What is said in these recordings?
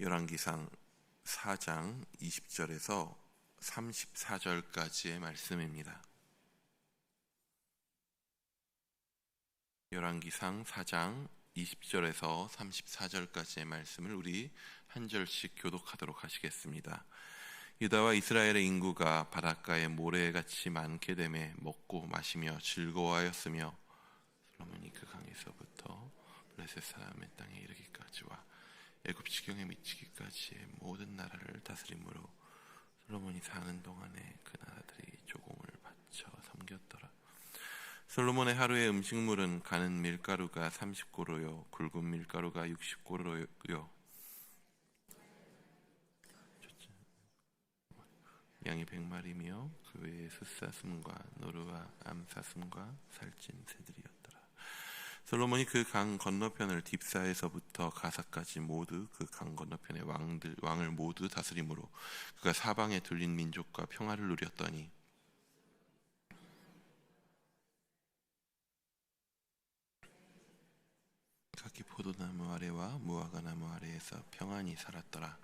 열왕기상 4장 20절에서 34절까지의 말씀입니다. 열왕기상 4장 20절에서 34절까지의 말씀을 우리 한 절씩 교독하도록 하시겠습니다. 유다와 이스라엘의 인구가 바닷가에 모래같이 많게 되매 먹고 마시며 즐거워하였으며 솔로몬이 그 강에서부터 블레셋 사람의 땅에 이르기까지와 애굽 지경에 미치기까지의 모든 나라를 다스림으로 솔로몬이 사는 동안에 그 나라들이 조공을 바쳐 섬겼더라. 솔로몬의 하루의 음식물은 가는 밀가루가 30고로요 굵은 밀가루가 60고로요 양이 100마리며 그 외에 숫사슴과 노루와 암사슴과 살찐 새들이었더라. 솔로몬이 그 강 건너편을 딥사에서부터 가사까지 모두 그 강 건너편의 왕을 모두 다스림으로 그가 사방에 둘린 민족과 평화를 누렸더니 각기 포도나무 아래와 무화과 나무 아래에서 평안히 살았더라.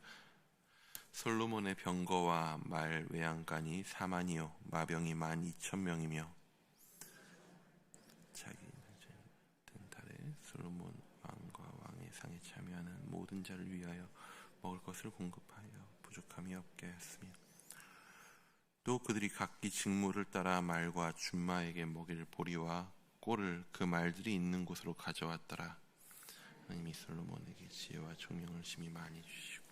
솔로몬의 병거와 말 외양간이 4만이요 마병이 12,000명이며 자기 든 달에 솔로몬 왕과 왕의 상에 참여하는 모든 자를 위하여 먹을 것을 공급하여 부족함이 없게 하였으며 또 그들이 각기 직무를 따라 말과 준마에게 먹일 보리와 꼴을 그 말들이 있는 곳으로 가져왔더라. 하나님이 솔로몬에게 지혜와 총명을 심히 많이 주시고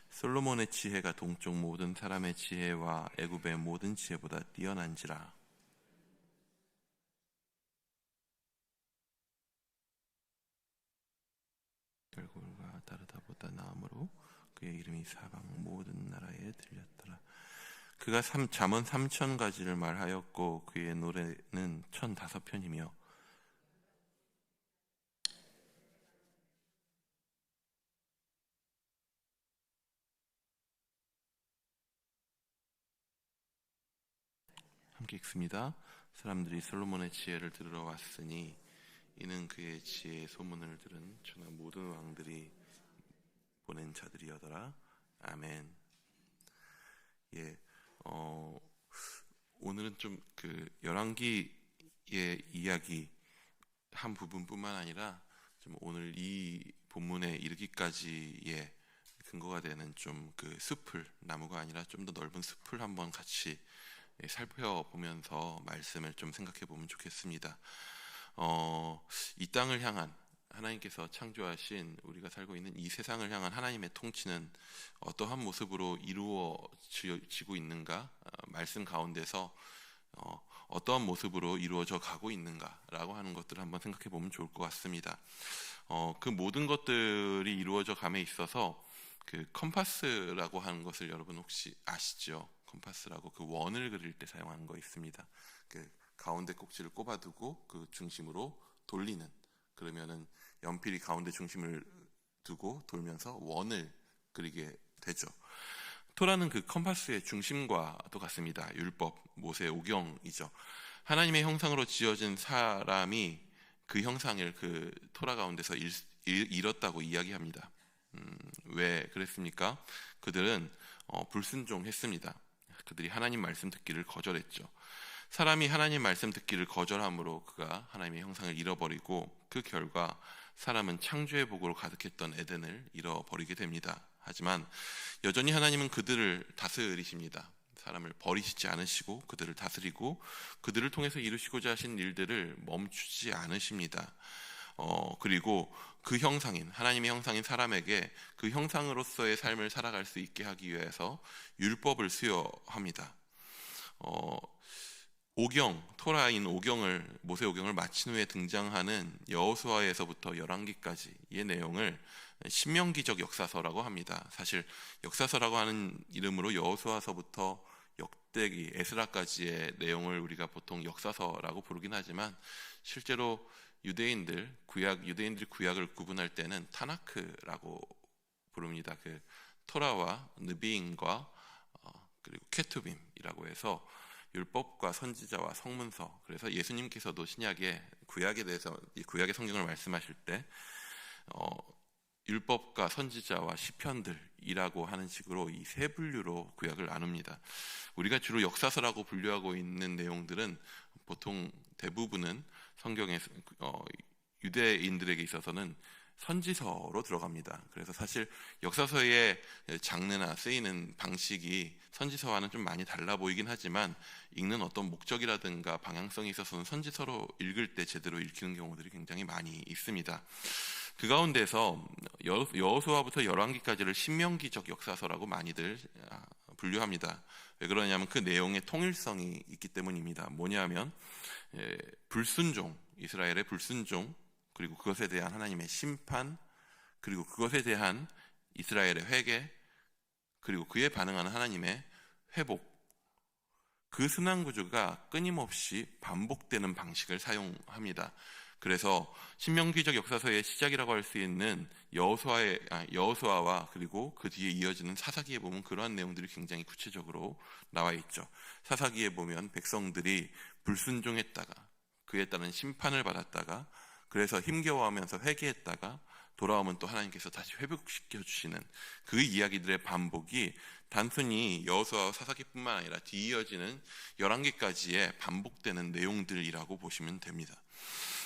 솔로몬의 지혜가 동쪽 모든 사람의 지혜와 애굽의 모든 지혜보다 뛰어난지라. 결국과 다르다보다 나음으로 그의 이름이 사방 모든 나라에 들렸더라. 그가 잠언 3,000가지를 말하였고 그의 노래는 1,005편이며 함께 읽습니다. 사람들이 솔로몬의 지혜를 들으러 왔으니 이는 그의 지혜의 소문을 들은 천하 모든 왕들이 보낸 자들이여더라. 아멘. 오늘은 좀 그 열왕기의 이야기 한 부분뿐만 아니라 좀 오늘 이 본문에 이르기까지의 근거가 되는 좀 그 숲을 나무가 아니라 좀 더 넓은 숲을 한번 같이 살펴보면서 말씀을 좀 생각해 보면 좋겠습니다. 이 땅을 향한 하나님께서 창조하신 우리가 살고 있는 이 세상을 향한 하나님의 통치는 어떠한 모습으로 이루어지고 있는가? 말씀 가운데서 어떠한 모습으로 이루어져 가고 있는가라고 하는 것들을 한번 생각해 보면 좋을 것 같습니다. 그 모든 것들이 이루어져 감에 있어서 그 컴파스라고 하는 것을 여러분 혹시 아시죠? 컴파스라고 그 원을 그릴 때 사용하는 거 있습니다. 그 가운데 꼭지를 꼽아두고 그 중심으로 돌리는, 그러면은 연필이 가운데 중심을 두고 돌면서 원을 그리게 되죠. 토라는 그 컴파스의 중심과 똑같습니다. 율법, 모세 오경이죠. 하나님의 형상으로 지어진 사람이 그 형상을 그 토라 가운데서 잃었다고 이야기합니다. 왜 그랬습니까? 그들은 불순종했습니다. 그들이 하나님 말씀 듣기를 거절했죠. 사람이 하나님 말씀 듣기를 거절함으로 그가 하나님의 형상을 잃어버리고 그 결과 사람은 창조의 복으로 가득했던 에덴을 잃어버리게 됩니다. 하지만 여전히 하나님은 그들을 다스리십니다. 사람을 버리시지 않으시고 그들을 다스리고 그들을 통해서 이루시고자 하신 일들을 멈추지 않으십니다. 그리고 그 형상인 하나님의 형상인 사람에게 그 형상으로서의 삶을 살아갈 수 있게 하기 위해서 율법을 수여합니다. 토라인 오경을 모세 오경을 마친 후에 등장하는 여호수아에서부터 열왕기까지의 내용을 신명기적 역사서라고 합니다. 사실 역사서라고 하는 이름으로 여호수아서부터 역대기 에스라까지의 내용을 우리가 보통 역사서라고 부르긴 하지만 실제로 유대인들이 구약을 구분할 때는 타나크라고 부릅니다. 그 토라와 느비인과 그리고 케투빔이라고 해서 율법과 선지자와 성문서. 그래서 예수님께서도 신약의 구약에 대해서 구약의 성경을 말씀하실 때 율법과 선지자와 시편들이라고 하는 식으로 이 세 분류로 구약을 나눕니다. 우리가 주로 역사서라고 분류하고 있는 내용들은 보통 대부분은 성경에 유대인들에게 있어서는 선지서로 들어갑니다. 그래서 사실 역사서의 장르나 쓰이는 방식이 선지서와는 좀 많이 달라 보이긴 하지만 읽는 어떤 목적이라든가 방향성이 있어서는 선지서로 읽을 때 제대로 읽히는 경우들이 굉장히 많이 있습니다. 그 가운데서 여호수아부터 열왕기까지를 신명기적 역사서라고 많이들 분류합니다. 왜 그러냐면 그 내용의 통일성이 있기 때문입니다. 뭐냐면 불순종, 이스라엘의 불순종, 그리고 그것에 대한 하나님의 심판, 그리고 그것에 대한 이스라엘의 회개, 그리고 그에 반응하는 하나님의 회복, 그 순환구조가 끊임없이 반복되는 방식을 사용합니다. 그래서 신명기적 역사서의 시작이라고 할 수 있는 여호수아와 그리고 그 뒤에 이어지는 사사기에 보면 그러한 내용들이 굉장히 구체적으로 나와 있죠. 사사기에 보면 백성들이 불순종했다가 그에 따른 심판을 받았다가 그래서 힘겨워하면서 회개했다가 돌아오면 또 하나님께서 다시 회복시켜 주시는 그 이야기들의 반복이 단순히 여호수아와 사사기뿐만 아니라 뒤이어지는 열왕기까지의 반복되는 내용들이라고 보시면 됩니다.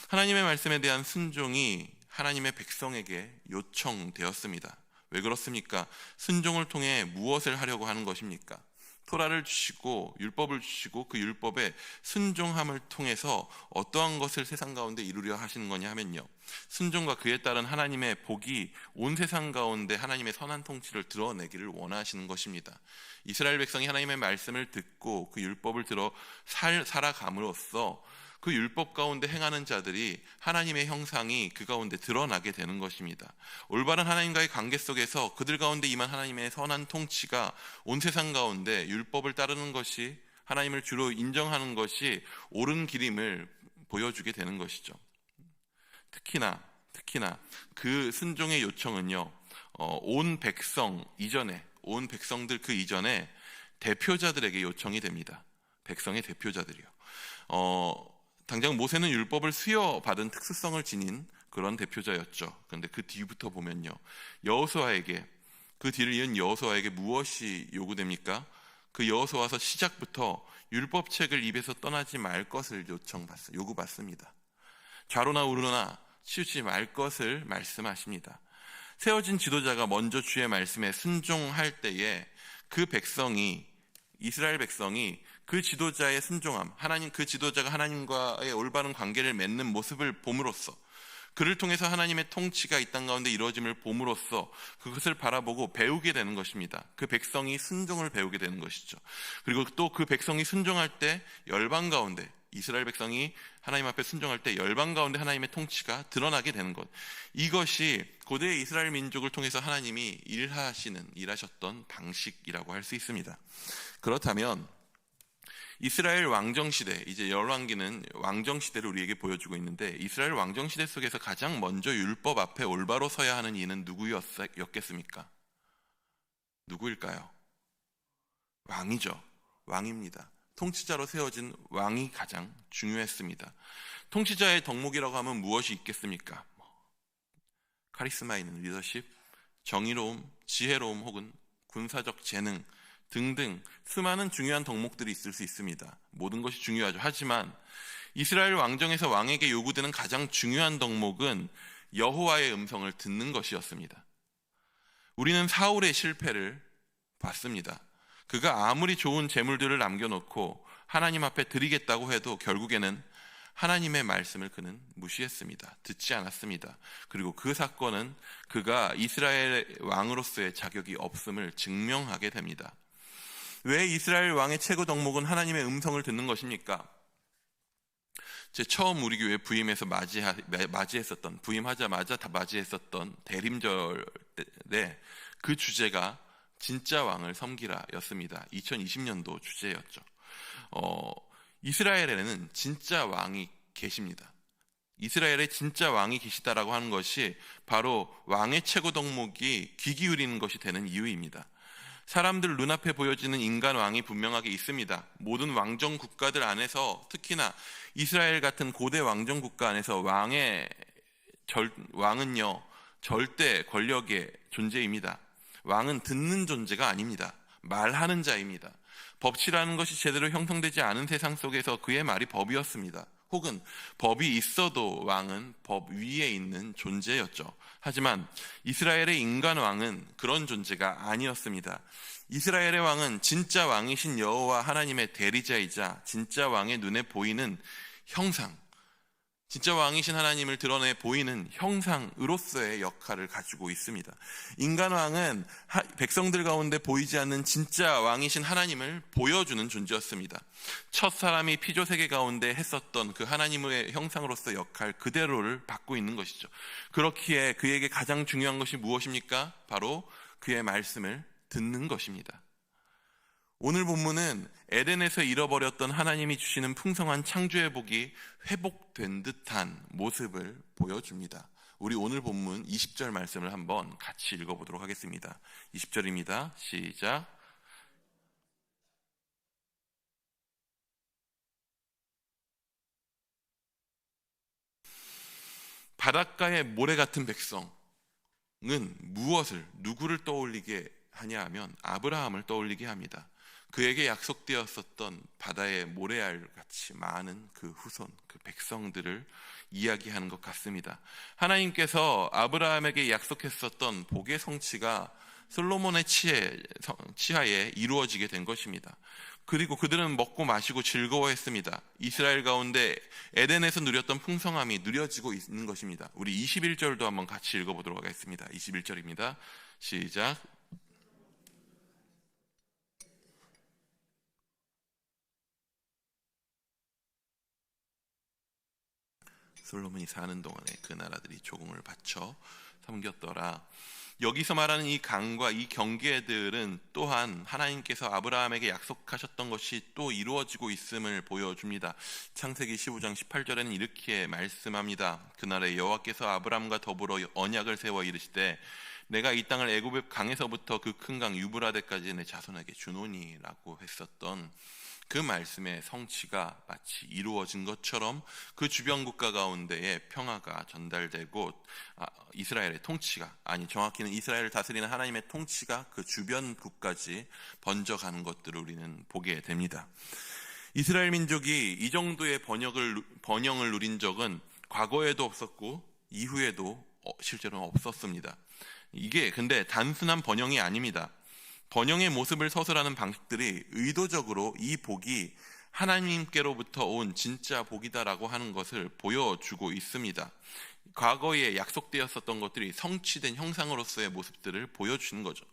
하나님의 말씀에 대한 순종이 하나님의 백성에게 요청되었습니다. 왜 그렇습니까? 순종을 통해 무엇을 하려고 하는 것입니까? 토라를 주시고 율법을 주시고 그 율법의 순종함을 통해서 어떠한 것을 세상 가운데 이루려 하시는 거냐 하면요, 순종과 그에 따른 하나님의 복이 온 세상 가운데 하나님의 선한 통치를 드러내기를 원하시는 것입니다. 이스라엘 백성이 하나님의 말씀을 듣고 그 율법을 들어 살아감으로써 그 율법 가운데 행하는 자들이 하나님의 형상이 그 가운데 드러나게 되는 것입니다. 올바른 하나님과의 관계 속에서 그들 가운데 임한 하나님의 선한 통치가 온 세상 가운데 율법을 따르는 것이, 하나님을 주로 인정하는 것이 옳은 길임을 보여주게 되는 것이죠. 특히나 그 순종의 요청은요, 온 백성들 그 이전에 대표자들에게 요청이 됩니다. 백성의 대표자들이요. 당장 모세는 율법을 수여받은 특수성을 지닌 그런 대표자였죠. 그런데 그 뒤부터 보면요, 그 뒤를 이은 여호수아에게 무엇이 요구됩니까? 그 여호수아서 시작부터 율법책을 입에서 떠나지 말 것을 요구받습니다. 좌로나 우로나 치우치지 말 것을 말씀하십니다. 세워진 지도자가 먼저 주의 말씀에 순종할 때에 이스라엘 백성이 그 지도자의 순종함, 그 지도자가 하나님과의 올바른 관계를 맺는 모습을 봄으로써, 그를 통해서 하나님의 통치가 이 땅 가운데 이루어짐을 봄으로써 그것을 바라보고 배우게 되는 것입니다. 그 백성이 순종을 배우게 되는 것이죠. 그리고 또 그 백성이 순종할 때 열방 가운데, 이스라엘 백성이 하나님 앞에 순종할 때 열방 가운데 하나님의 통치가 드러나게 되는 것, 이것이 고대의 이스라엘 민족을 통해서 하나님이 일하셨던 방식이라고 할 수 있습니다. 그렇다면 이스라엘 왕정시대, 이제 열왕기는 왕정시대를 우리에게 보여주고 있는데, 이스라엘 왕정시대 속에서 가장 먼저 율법 앞에 올바로 서야 하는 이는 누구였겠습니까? 누구일까요? 왕이죠. 왕입니다. 통치자로 세워진 왕이 가장 중요했습니다. 통치자의 덕목이라고 하면 무엇이 있겠습니까? 카리스마 있는 리더십, 정의로움, 지혜로움 혹은 군사적 재능 등등 수많은 중요한 덕목들이 있을 수 있습니다. 모든 것이 중요하죠. 하지만 이스라엘 왕정에서 왕에게 요구되는 가장 중요한 덕목은 여호와의 음성을 듣는 것이었습니다. 우리는 사울의 실패를 봤습니다. 그가 아무리 좋은 재물들을 남겨놓고 하나님 앞에 드리겠다고 해도 결국에는 하나님의 말씀을 그는 무시했습니다. 듣지 않았습니다. 그리고 그 사건은 그가 이스라엘 왕으로서의 자격이 없음을 증명하게 됩니다. 왜 이스라엘 왕의 최고 덕목은 하나님의 음성을 듣는 것입니까? 처음 우리 교회 부임하자마자 맞이했었던 대림절에 그 주제가 진짜 왕을 섬기라 였습니다. 2020년도 주제였죠. 이스라엘에는 진짜 왕이 계십니다. 이스라엘에 진짜 왕이 계시다라고 하는 것이 바로 왕의 최고 덕목이 귀 기울이는 것이 되는 이유입니다. 사람들 눈앞에 보여지는 인간 왕이 분명하게 있습니다. 모든 왕정 국가들 안에서, 특히나 이스라엘 같은 고대 왕정 국가 안에서 왕은요 절대 권력의 존재입니다. 왕은 듣는 존재가 아닙니다. 말하는 자입니다. 법치라는 것이 제대로 형성되지 않은 세상 속에서 그의 말이 법이었습니다. 혹은 법이 있어도 왕은 법 위에 있는 존재였죠. 하지만 이스라엘의 인간 왕은 그런 존재가 아니었습니다. 이스라엘의 왕은 진짜 왕이신 여호와 하나님의 대리자이자 진짜 왕의 눈에 보이는 형상, 진짜 왕이신 하나님을 드러내 보이는 형상으로서의 역할을 가지고 있습니다. 인간 왕은 백성들 가운데 보이지 않는 진짜 왕이신 하나님을 보여주는 존재였습니다. 첫 사람이 피조 세계 가운데 했었던 그 하나님의 형상으로서 역할 그대로를 받고 있는 것이죠. 그렇기에 그에게 가장 중요한 것이 무엇입니까? 바로 그의 말씀을 듣는 것입니다. 오늘 본문은 에덴에서 잃어버렸던 하나님이 주시는 풍성한 창조의 복이 회복된 듯한 모습을 보여줍니다. 우리 오늘 본문 20절 말씀을 한번 같이 읽어보도록 하겠습니다. 20절입니다. 시작. 바닷가의 모래 같은 백성은 누구를 떠올리게 하냐 하면 아브라함을 떠올리게 합니다. 그에게 약속되었었던 바다의 모래알 같이 많은 그 후손, 그 백성들을 이야기하는 것 같습니다. 하나님께서 아브라함에게 약속했었던 복의 성취가 솔로몬의 치하에 이루어지게 된 것입니다. 그리고 그들은 먹고 마시고 즐거워했습니다. 이스라엘 가운데 에덴에서 누렸던 풍성함이 누려지고 있는 것입니다. 우리 21절도 한번 같이 읽어보도록 하겠습니다. 21절입니다. 시작. 솔로몬이 사는 동안에 그 나라들이 조공을 바쳐 섬겼더라. 여기서 말하는 이 강과 이 경계들은 또한 하나님께서 아브라함에게 약속하셨던 것이 또 이루어지고 있음을 보여줍니다. 창세기 15장 18절에는 이렇게 말씀합니다. 그날에 여호와께서 아브라함과 더불어 언약을 세워 이르시되 내가 이 땅을 애굽의 강에서부터 그 큰 강 유브라데까지 내 자손에게 주노니라고 했었던 그 말씀의 성취가 마치 이루어진 것처럼 그 주변 국가 가운데에 평화가 전달되고 이스라엘의 통치가, 정확히는 이스라엘을 다스리는 하나님의 통치가 그 주변 국까지 번져가는 것들을 우리는 보게 됩니다. 이스라엘 민족이 이 정도의 번영을 누린 적은 과거에도 없었고 이후에도 실제로 없었습니다. 이게 근데 단순한 번영이 아닙니다. 번영의 모습을 서술하는 방식들이 의도적으로 이 복이 하나님께로부터 온 진짜 복이다라고 하는 것을 보여주고 있습니다. 과거에 약속되었었던 것들이 성취된 형상으로서의 모습들을 보여주는 거죠.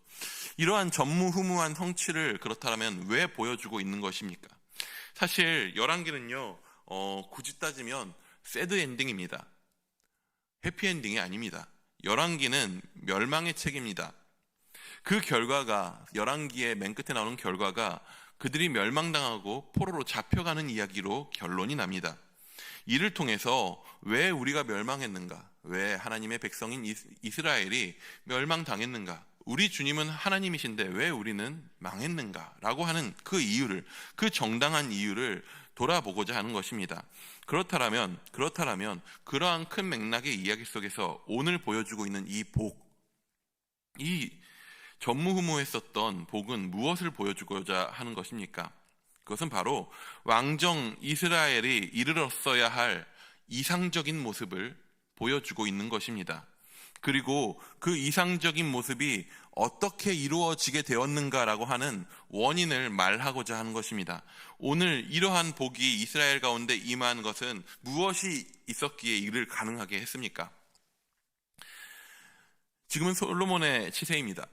이러한 전무후무한 성취를 그렇다면 왜 보여주고 있는 것입니까? 사실 열왕기는요, 굳이 따지면 새드 엔딩입니다. 해피엔딩이 아닙니다. 열왕기는 멸망의 책입니다. 그 결과가, 열왕기의 맨 끝에 나오는 결과가 그들이 멸망당하고 포로로 잡혀가는 이야기로 결론이 납니다. 이를 통해서 왜 우리가 멸망했는가? 왜 하나님의 백성인 이스라엘이 멸망당했는가? 우리 주님은 하나님이신데 왜 우리는 망했는가? 라고 하는 그 이유를, 그 정당한 이유를 돌아보고자 하는 것입니다. 그렇다면 그러한 큰 맥락의 이야기 속에서 오늘 보여주고 있는 이 복, 이 전무후무했었던 복은 무엇을 보여주고자 하는 것입니까? 그것은 바로 왕정 이스라엘이 이르렀어야 할 이상적인 모습을 보여주고 있는 것입니다. 그리고 그 이상적인 모습이 어떻게 이루어지게 되었는가라고 하는 원인을 말하고자 하는 것입니다. 오늘 이러한 복이 이스라엘 가운데 임한 것은 무엇이 있었기에 이를 가능하게 했습니까? 지금은 솔로몬의 치세입니다.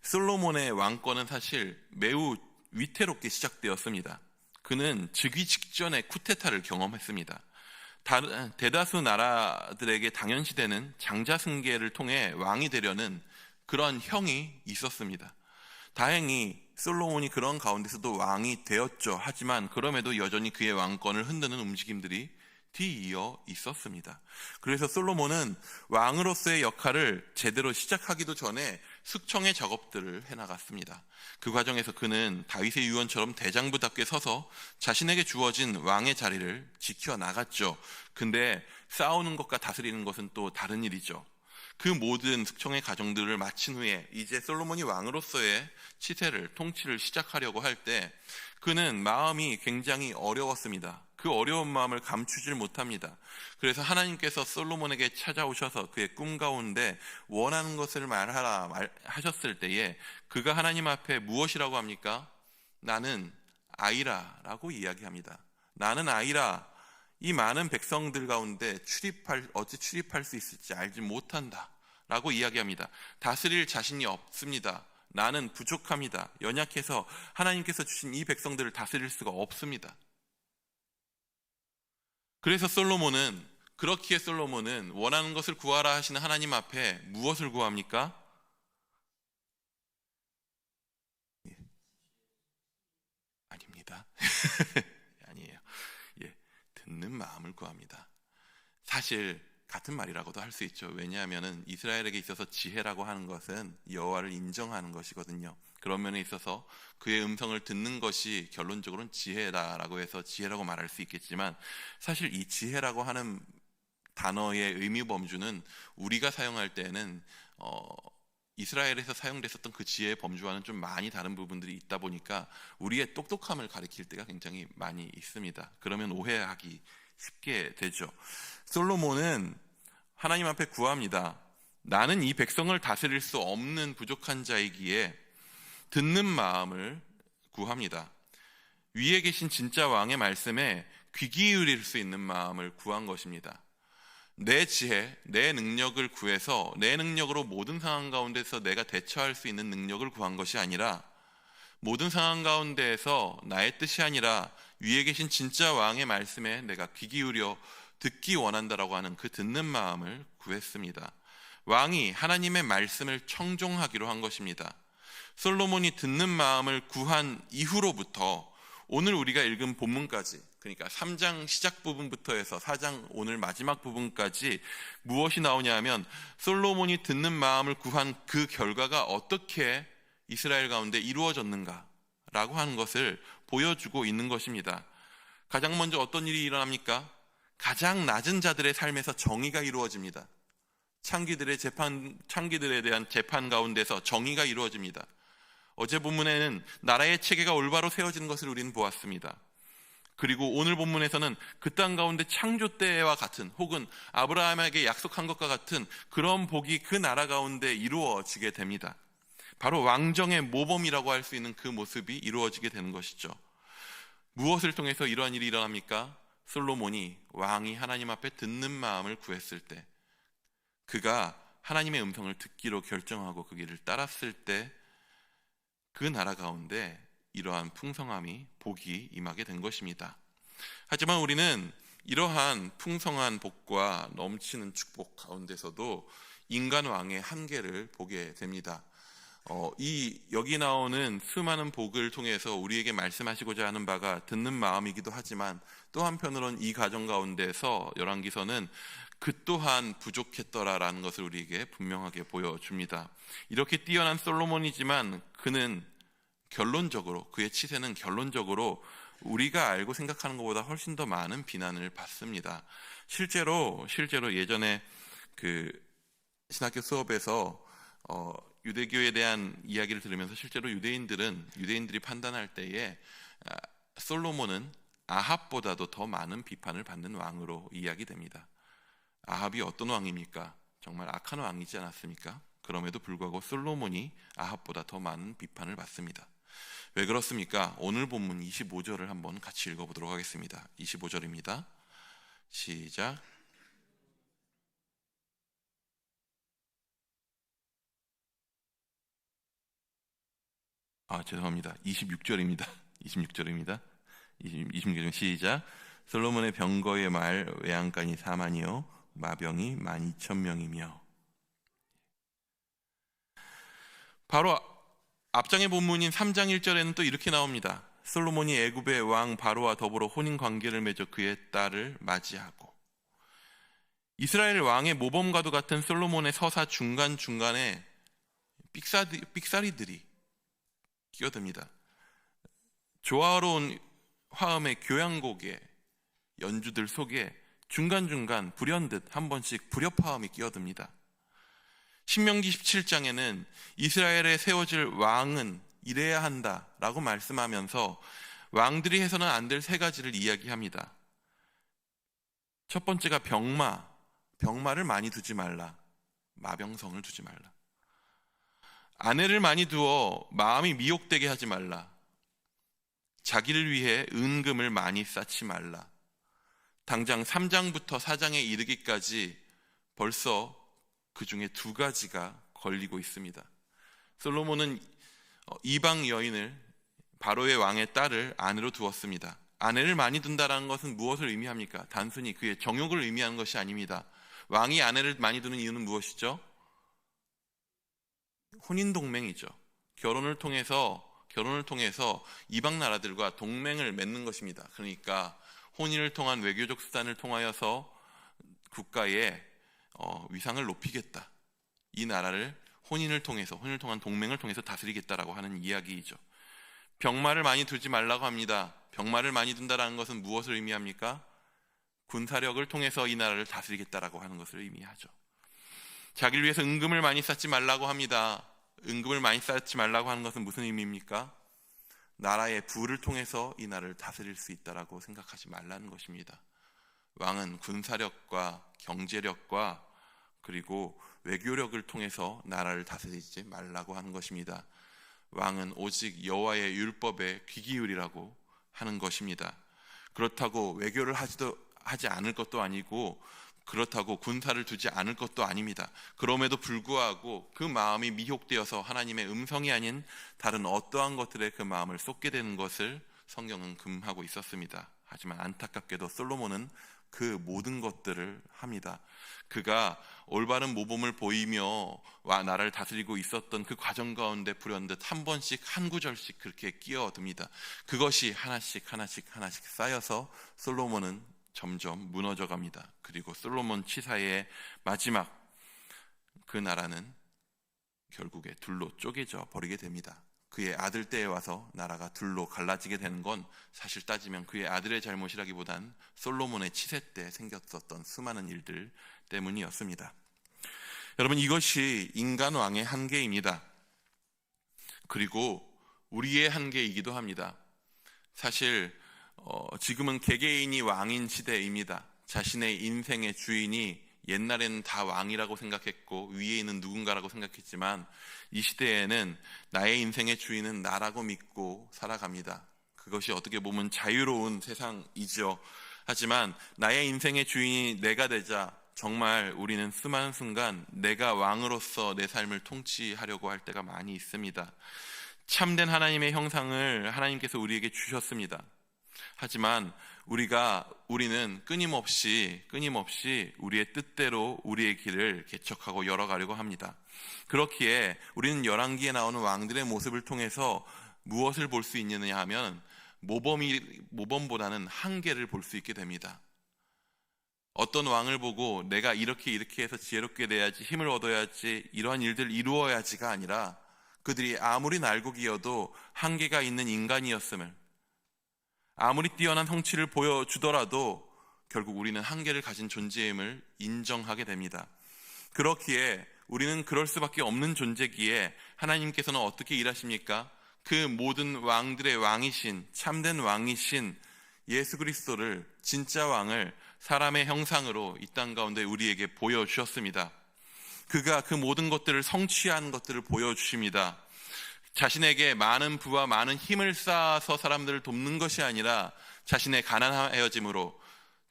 솔로몬의 왕권은 사실 매우 위태롭게 시작되었습니다. 그는 즉위 직전에 쿠데타를 경험했습니다. 대다수 나라들에게 당연시되는 장자승계를 통해 왕이 되려는 그런 형이 있었습니다. 다행히 솔로몬이 그런 가운데서도 왕이 되었죠. 하지만 그럼에도 여전히 그의 왕권을 흔드는 움직임들이 뒤이어 있었습니다. 그래서 솔로몬은 왕으로서의 역할을 제대로 시작하기도 전에 숙청의 작업들을 해나갔습니다. 그 과정에서 그는 다윗의 유언처럼 대장부답게 서서 자신에게 주어진 왕의 자리를 지켜나갔죠. 근데 싸우는 것과 다스리는 것은 또 다른 일이죠. 그 모든 숙청의 과정들을 마친 후에 이제 솔로몬이 왕으로서의 치세를, 통치를 시작하려고 할 때 그는 마음이 굉장히 어려웠습니다. 그 어려운 마음을 감추질 못합니다. 그래서 하나님께서 솔로몬에게 찾아오셔서 그의 꿈 가운데 원하는 것을 말하라 하셨을 때에 그가 하나님 앞에 무엇이라고 합니까? 나는 아이라라고 이야기합니다. 나는 아이라. 이 많은 백성들 가운데 어찌 출입할 수 있을지 알지 못한다 라고 이야기합니다. 다스릴 자신이 없습니다. 나는 부족합니다. 연약해서 하나님께서 주신 이 백성들을 다스릴 수가 없습니다. 그래서 그렇기에 솔로몬은 원하는 것을 구하라 하시는 하나님 앞에 무엇을 구합니까? 아닙니다. 아니에요. 듣는 마음을 구합니다. 사실 같은 말이라고도 할 수 있죠. 왜냐하면 이스라엘에게 있어서 지혜라고 하는 것은 여호와를 인정하는 것이거든요. 그런 면에 있어서 그의 음성을 듣는 것이 결론적으로는 지혜다라고 해서 지혜라고 말할 수 있겠지만 사실 이 지혜라고 하는 단어의 의미 범주는 우리가 사용할 때는 이스라엘에서 사용됐었던 그 지혜의 범주와는 좀 많이 다른 부분들이 있다 보니까 우리의 똑똑함을 가리킬 때가 굉장히 많이 있습니다. 그러면 오해하기 쉽게 되죠. 솔로몬은 하나님 앞에 구합니다. 나는 이 백성을 다스릴 수 없는 부족한 자이기에 듣는 마음을 구합니다. 위에 계신 진짜 왕의 말씀에 귀 기울일 수 있는 마음을 구한 것입니다. 내 지혜, 내 능력을 구해서 내 능력으로 모든 상황 가운데서 내가 대처할 수 있는 능력을 구한 것이 아니라 모든 상황 가운데에서 나의 뜻이 아니라 위에 계신 진짜 왕의 말씀에 내가 귀 기울여 듣기 원한다라고 하는 그 듣는 마음을 구했습니다. 왕이 하나님의 말씀을 청종하기로 한 것입니다. 솔로몬이 듣는 마음을 구한 이후로부터 오늘 우리가 읽은 본문까지, 그러니까 3장 시작 부분부터 해서 4장 오늘 마지막 부분까지 무엇이 나오냐 하면 솔로몬이 듣는 마음을 구한 그 결과가 어떻게 이스라엘 가운데 이루어졌는가라고 하는 것을 보여주고 있는 것입니다. 가장 먼저 어떤 일이 일어납니까? 가장 낮은 자들의 삶에서 정의가 이루어집니다. 창기들에 대한 재판 가운데서 정의가 이루어집니다. 어제 본문에는 나라의 체계가 올바로 세워지는 것을 우리는 보았습니다. 그리고 오늘 본문에서는 그 땅 가운데 창조 때와 같은 혹은 아브라함에게 약속한 것과 같은 그런 복이 그 나라 가운데 이루어지게 됩니다. 바로 왕정의 모범이라고 할 수 있는 그 모습이 이루어지게 되는 것이죠. 무엇을 통해서 이러한 일이 일어납니까? 솔로몬이 왕이 하나님 앞에 듣는 마음을 구했을 때, 그가 하나님의 음성을 듣기로 결정하고 그 길을 따랐을 때 그 나라 가운데 이러한 풍성함이 복이 임하게 된 것입니다. 하지만 우리는 이러한 풍성한 복과 넘치는 축복 가운데서도 인간 왕의 한계를 보게 됩니다. 여기 나오는 수많은 복을 통해서 우리에게 말씀하시고자 하는 바가 듣는 마음이기도 하지만 또 한편으로는 이 가정 가운데서 열왕기서는 그 또한 부족했더라라는 것을 우리에게 분명하게 보여줍니다. 이렇게 뛰어난 솔로몬이지만 그는 그의 치세는 결론적으로 우리가 알고 생각하는 것보다 훨씬 더 많은 비난을 받습니다. 실제로 예전에 그 신학교 수업에서 유대교에 대한 이야기를 들으면서 실제로 유대인들이 판단할 때에 솔로몬은 아합보다도 더 많은 비판을 받는 왕으로 이야기됩니다. 아합이 어떤 왕입니까? 정말 악한 왕이지 않았습니까? 그럼에도 불구하고 솔로몬이 아합보다 더 많은 비판을 받습니다. 왜 그렇습니까? 오늘 본문 25절을 한번 같이 읽어보도록 하겠습니다. 25절입니다. 시작. 죄송합니다. 26절입니다. 26절 시작. 솔로몬의 병거의 말 외양간이 4만이요 마병이 12,000명이며. 바로 앞장의 본문인 3장 1절에는 또 이렇게 나옵니다. 솔로몬이 애굽의 왕 바로와 더불어 혼인 관계를 맺어 그의 딸을 맞이하고. 이스라엘 왕의 모범과도 같은 솔로몬의 서사 중간중간에 삑사리들이 끼어듭니다. 조화로운 화음의 교향곡의 연주들 속에 중간중간 불현듯 한 번씩 불협화음이 끼어듭니다. 신명기 17장에는 이스라엘에 세워질 왕은 이래야 한다라고 말씀하면서 왕들이 해서는 안 될 세 가지를 이야기합니다. 첫 번째가 병마를 많이 두지 말라. 마병성을 두지 말라. 아내를 많이 두어 마음이 미혹되게 하지 말라. 자기를 위해 은금을 많이 쌓지 말라. 당장 3장부터 4장에 이르기까지 벌써 그 중에 두 가지가 걸리고 있습니다. 솔로몬은 이방 여인을 바로의 왕의 딸을 아내로 두었습니다. 아내를 많이 둔다는 것은 무엇을 의미합니까? 단순히 그의 정욕을 의미하는 것이 아닙니다. 왕이 아내를 많이 두는 이유는 무엇이죠? 혼인동맹이죠. 결혼을 통해서 이방 나라들과 동맹을 맺는 것입니다. 그러니까 혼인을 통한 외교적 수단을 통하여서 국가의 위상을 높이겠다. 이 나라를 혼인을 통한 동맹을 통해서 다스리겠다라고 하는 이야기이죠. 병마를 많이 두지 말라고 합니다. 병마를 많이 둔다라는 것은 무엇을 의미합니까? 군사력을 통해서 이 나라를 다스리겠다라고 하는 것을 의미하죠. 자기를 위해서 은금을 많이 쌓지 말라고 합니다. 은금을 많이 쌓지 말라고 하는 것은 무슨 의미입니까? 나라의 부를 통해서 이 나라를 다스릴 수 있다라고 생각하지 말라는 것입니다. 왕은 군사력과 경제력과 그리고 외교력을 통해서 나라를 다스리지 말라고 하는 것입니다. 왕은 오직 여호와의 율법에 귀 기울이라고 하는 것입니다. 그렇다고 외교를 하지 않을 것도 아니고 그렇다고 군사를 두지 않을 것도 아닙니다. 그럼에도 불구하고 그 마음이 미혹되어서 하나님의 음성이 아닌 다른 어떠한 것들에 그 마음을 쏟게 되는 것을 성경은 금하고 있었습니다. 하지만 안타깝게도 솔로몬은 그 모든 것들을 합니다. 그가 올바른 모범을 보이며 나라를 다스리고 있었던 그 과정 가운데 불현듯 한 번씩 한 구절씩 그렇게 끼어듭니다. 그것이 하나씩 쌓여서 솔로몬은 점점 무너져 갑니다. 그리고 솔로몬 치사의 마지막 그 나라는 결국에 둘로 쪼개져 버리게 됩니다. 그의 아들 때에 와서 나라가 둘로 갈라지게 되는 건 사실 따지면 그의 아들의 잘못이라기보단 솔로몬의 치세 때 생겼었던 수많은 일들 때문이었습니다. 여러분, 이것이 인간 왕의 한계입니다. 그리고 우리의 한계이기도 합니다. 사실 지금은 개개인이 왕인 시대입니다. 자신의 인생의 주인이 옛날에는 다 왕이라고 생각했고 위에 있는 누군가라고 생각했지만 이 시대에는 나의 인생의 주인은 나라고 믿고 살아갑니다. 그것이 어떻게 보면 자유로운 세상이죠. 하지만 나의 인생의 주인이 내가 되자 정말 우리는 수많은 순간 내가 왕으로서 내 삶을 통치하려고 할 때가 많이 있습니다. 참된 하나님의 형상을 하나님께서 우리에게 주셨습니다. 하지만 우리는 끊임없이 우리의 뜻대로 우리의 길을 개척하고 열어가려고 합니다. 그렇기에 우리는 열왕기에 나오는 왕들의 모습을 통해서 무엇을 볼 수 있느냐 하면 모범보다는 한계를 볼 수 있게 됩니다. 어떤 왕을 보고 내가 이렇게 해서 지혜롭게 돼야지, 힘을 얻어야지, 이러한 일들을 이루어야지가 아니라 그들이 아무리 날고기여도 한계가 있는 인간이었음을, 아무리 뛰어난 성취를 보여주더라도 결국 우리는 한계를 가진 존재임을 인정하게 됩니다. 그렇기에 우리는 그럴 수밖에 없는 존재기에 하나님께서는 어떻게 일하십니까? 그 모든 왕들의 왕이신, 참된 왕이신 예수 그리스도를, 진짜 왕을 사람의 형상으로 이 땅 가운데 우리에게 보여주셨습니다. 그가 그 모든 것들을 성취한 것들을 보여주십니다. 자신에게 많은 부와 많은 힘을 쌓아서 사람들을 돕는 것이 아니라 자신의 가난하여짐으로,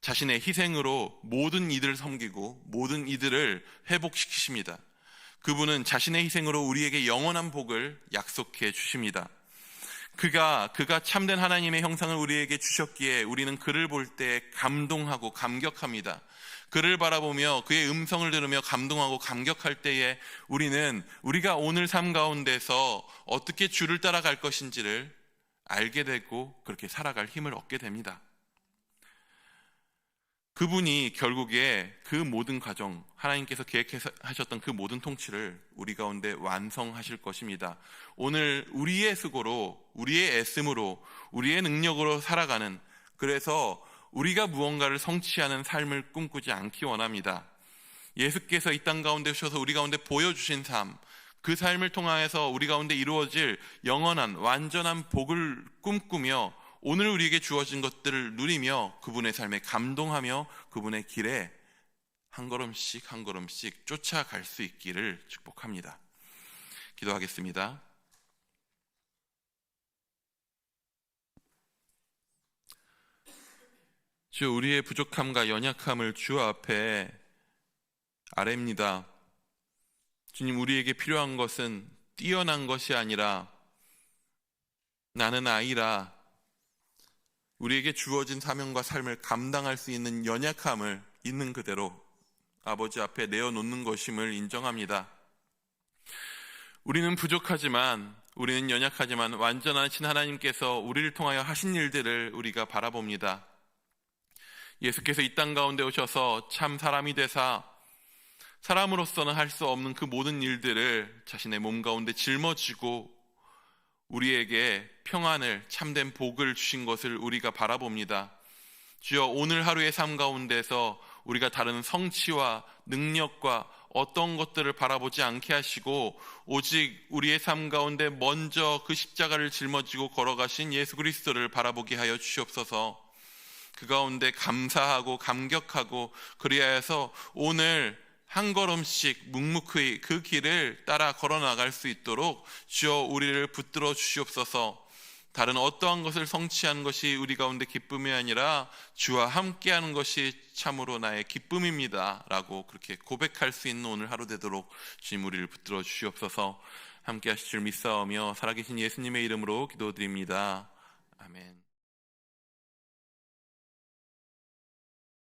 자신의 희생으로 모든 이들을 섬기고 모든 이들을 회복시키십니다. 그분은 자신의 희생으로 우리에게 영원한 복을 약속해 주십니다. 그가 참된 하나님의 형상을 우리에게 주셨기에 우리는 그를 볼 때 감동하고 감격합니다. 그를 바라보며 그의 음성을 들으며 감동하고 감격할 때에 우리가 오늘 삶 가운데서 어떻게 주를 따라갈 것인지를 알게 되고 그렇게 살아갈 힘을 얻게 됩니다. 그분이 결국에 그 모든 과정, 하나님께서 계획하셨던 그 모든 통치를 우리 가운데 완성하실 것입니다. 오늘 우리의 수고로, 우리의 애씀으로, 우리의 능력으로 살아가는, 그래서 우리가 무언가를 성취하는 삶을 꿈꾸지 않기 원합니다. 예수께서 이 땅 가운데 오셔서 우리 가운데 보여주신 삶, 그 삶을 통하여서 우리 가운데 이루어질 영원한 완전한 복을 꿈꾸며 오늘 우리에게 주어진 것들을 누리며 그분의 삶에 감동하며 그분의 길에 한 걸음씩 한 걸음씩 쫓아갈 수 있기를 축복합니다. 기도하겠습니다. 주, 우리의 부족함과 연약함을 주 앞에 아뢰입니다. 주님, 우리에게 필요한 것은 뛰어난 것이 아니라 나는 아이라 우리에게 주어진 사명과 삶을 감당할 수 있는 연약함을 있는 그대로 아버지 앞에 내어놓는 것임을 인정합니다. 우리는 부족하지만, 우리는 연약하지만 완전하신 하나님께서 우리를 통하여 하신 일들을 우리가 바라봅니다. 예수께서 이 땅 가운데 오셔서 참 사람이 되사 사람으로서는 할 수 없는 그 모든 일들을 자신의 몸 가운데 짊어지고 우리에게 평안을, 참된 복을 주신 것을 우리가 바라봅니다. 주여, 오늘 하루의 삶 가운데서 우리가 다른 성취와 능력과 어떤 것들을 바라보지 않게 하시고 오직 우리의 삶 가운데 먼저 그 십자가를 짊어지고 걸어가신 예수 그리스도를 바라보게 하여 주시옵소서. 그 가운데 감사하고 감격하고 그리하여서 오늘 한 걸음씩 묵묵히 그 길을 따라 걸어나갈 수 있도록 주여 우리를 붙들어 주시옵소서. 다른 어떠한 것을 성취하는 것이 우리 가운데 기쁨이 아니라 주와 함께하는 것이 참으로 나의 기쁨입니다 라고 그렇게 고백할 수 있는 오늘 하루 되도록 주님 우리를 붙들어 주시옵소서. 함께 하실 줄 믿사오며 살아계신 예수님의 이름으로 기도드립니다. 아멘.